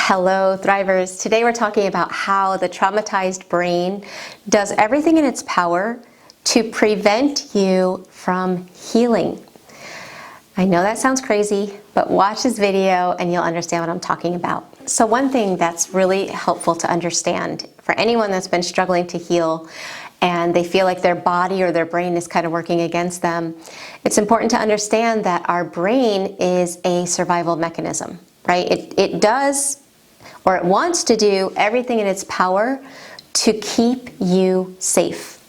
Hello, Thrivers. Today we're talking about how the traumatized brain does everything in its power to prevent you from healing. I know that sounds crazy, but watch this video and you'll understand what I'm talking about. So one thing that's really helpful to understand for anyone that's been struggling to heal and they feel like their body or their brain is kind of working against them, it's important to understand that our brain is a survival mechanism, right? It does, or it wants to do everything in its power to keep you safe.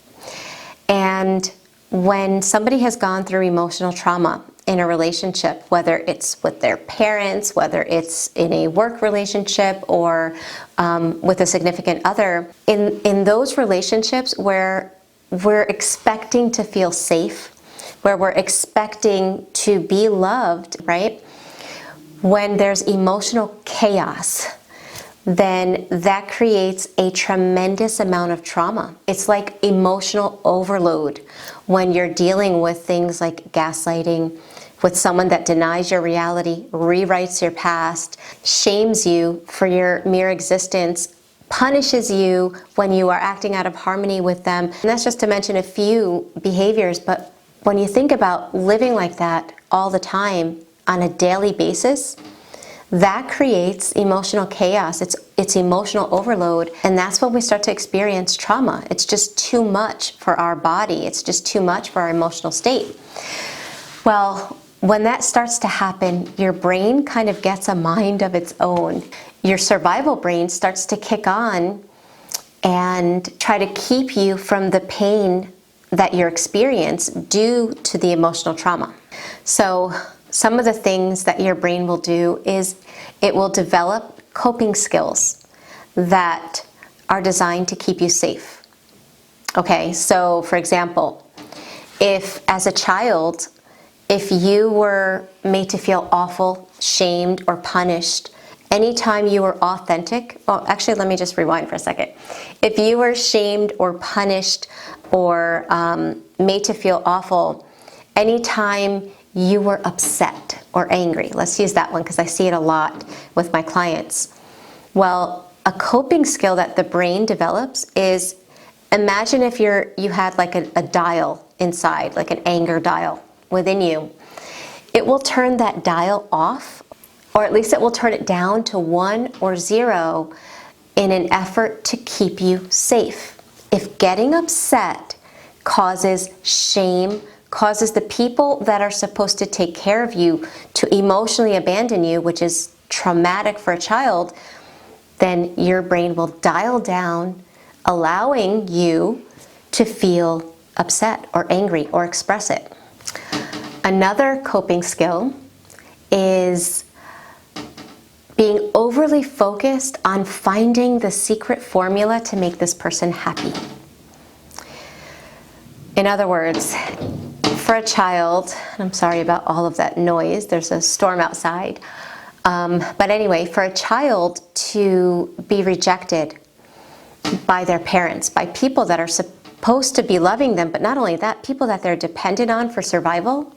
And when somebody has gone through emotional trauma in a relationship, whether it's with their parents, whether it's in a work relationship or with a significant other, in those relationships where we're expecting to feel safe, where we're expecting to be loved, right? When there's emotional chaos, then that creates a tremendous amount of trauma. It's like emotional overload when you're dealing with things like gaslighting, with someone that denies your reality, rewrites your past, shames you for your mere existence, punishes you when you are acting out of harmony with them. And that's just to mention a few behaviors, but when you think about living like that all the time on a daily basis, that creates emotional chaos. It's emotional overload, and that's when we start to experience trauma. It's just too much for our body. It's just too much for our emotional state. Well, when that starts to happen, your brain kind of gets a mind of its own. Your survival brain starts to kick on and try to keep you from the pain that you're experiencing due to the emotional trauma. So some of the things that your brain will do is it will develop coping skills that are designed to keep you safe. Okay, so for example, if as a child, if you were made to feel awful, shamed, or punished anytime you were authentic, well, actually, let me just rewind for a second. If you were shamed or punished or made to feel awful anytime you were upset or angry. Let's use that one because I see it a lot with my clients. Well, a coping skill that the brain develops is, imagine if you had like a dial inside, like an anger dial within you. It will turn that dial off, or at least it will turn it down to 1 or 0 in an effort to keep you safe. If getting upset causes shame, causes the people that are supposed to take care of you to emotionally abandon you, which is traumatic for a child, then your brain will dial down, allowing you to feel upset or angry or express it. Another coping skill is being overly focused on finding the secret formula to make this person happy. In other words, for a child, and I'm sorry about all of that noise, there's a storm outside, but anyway, for a child to be rejected by their parents, by people that are supposed to be loving them, but not only that, people that they're dependent on for survival,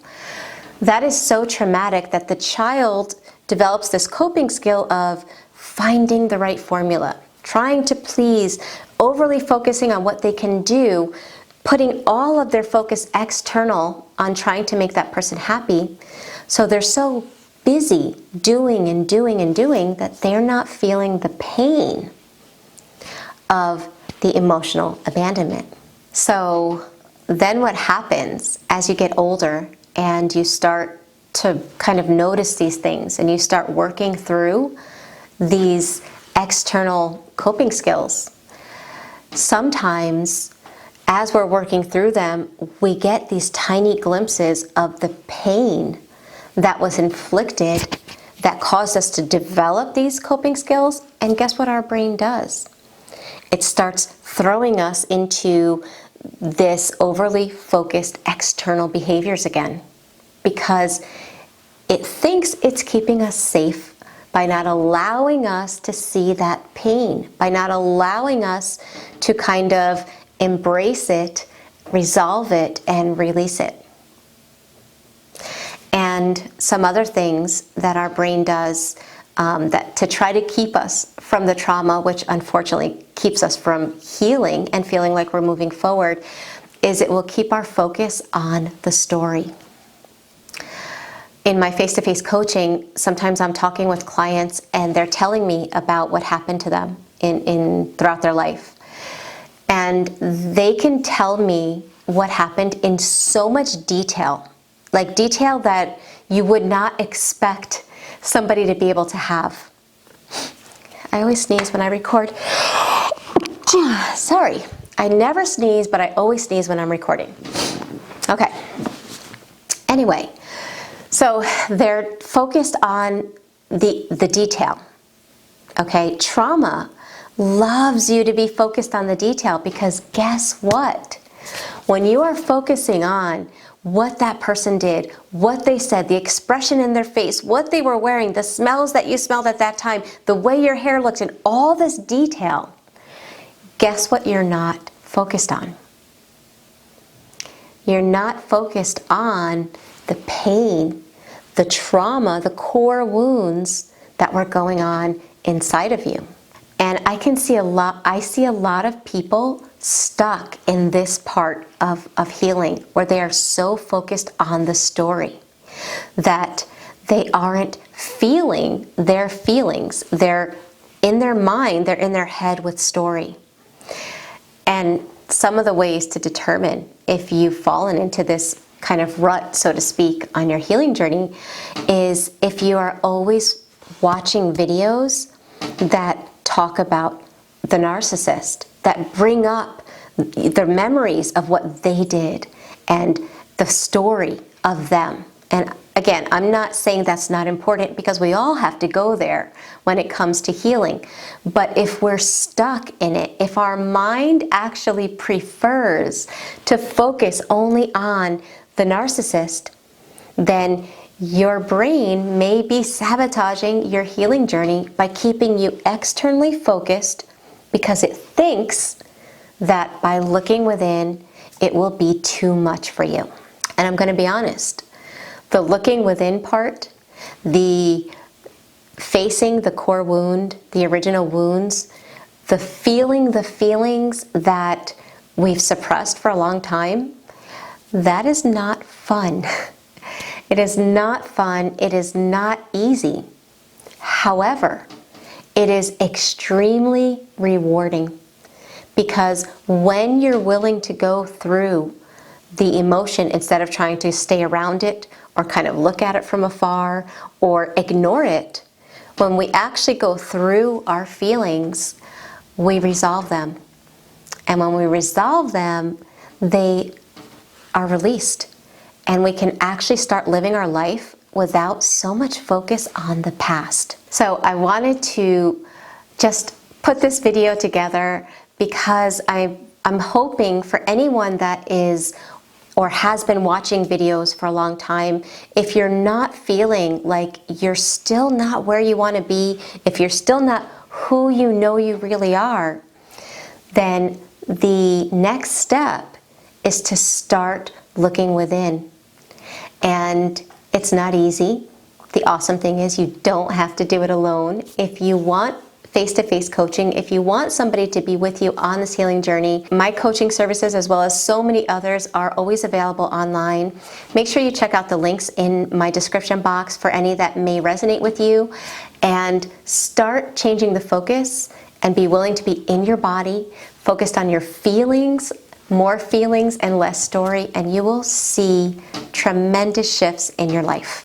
that is so traumatic that the child develops this coping skill of finding the right formula, trying to please, overly focusing on what they can do, putting all of their focus external on trying to make that person happy. So they're so busy doing and doing and doing that they're not feeling the pain of the emotional abandonment. So then what happens as you get older and you start to kind of notice these things and you start working through these external coping skills, sometimes as we're working through them, we get these tiny glimpses of the pain that was inflicted that caused us to develop these coping skills. And guess what our brain does? It starts throwing us into this overly focused external behaviors again, because it thinks it's keeping us safe by not allowing us to see that pain, by not allowing us to kind of embrace it, resolve it, and release it. And some other things that our brain does that to try to keep us from the trauma, which unfortunately keeps us from healing and feeling like we're moving forward, is it will keep our focus on the story. In my face-to-face coaching, sometimes I'm talking with clients and they're telling me about what happened to them throughout their life. And they can tell me what happened in so much detail, like detail that you would not expect somebody to be able to have. I always sneeze when I record. Sorry, I never sneeze, but I always sneeze when I'm recording. Okay. Anyway, so they're focused on the detail. Okay, trauma loves you to be focused on the detail because guess what? When you are focusing on what that person did, what they said, the expression in their face, what they were wearing, the smells that you smelled at that time, the way your hair looked, and all this detail, guess what you're not focused on? You're not focused on the pain, the trauma, the core wounds that were going on inside of you. And I see a lot of people stuck in this part of healing where they are so focused on the story that they aren't feeling their feelings. They're in their mind, they're in their head with story. And some of the ways to determine if you've fallen into this kind of rut, so to speak, on your healing journey is if you are always watching videos that talk about the narcissist, that bring up the memories of what they did and the story of them. And again, I'm not saying that's not important because we all have to go there when it comes to healing. But if we're stuck in it, if our mind actually prefers to focus only on the narcissist, then your brain may be sabotaging your healing journey by keeping you externally focused because it thinks that by looking within, it will be too much for you. And I'm going to be honest, the looking within part, the facing the core wound, the original wounds, the feelings that we've suppressed for a long time, that is not fun. It is not fun. It is not easy. However, it is extremely rewarding because when you're willing to go through the emotion instead of trying to stay around it or kind of look at it from afar or ignore it, when we actually go through our feelings, we resolve them. And when we resolve them, they are released. And we can actually start living our life without so much focus on the past. So I wanted to just put this video together because I'm hoping for anyone that is or has been watching videos for a long time, if you're not feeling like you're still not where you want to be, if you're still not who you know you really are, then the next step is to start looking within. And it's not easy. The awesome thing is you don't have to do it alone. If you want face-to-face coaching, if you want somebody to be with you on this healing journey, my coaching services as well as so many others are always available online. Make sure you check out the links in my description box for any that may resonate with you and start changing the focus and be willing to be in your body, focused on your feelings, more feelings and less story, and you will see tremendous shifts in your life.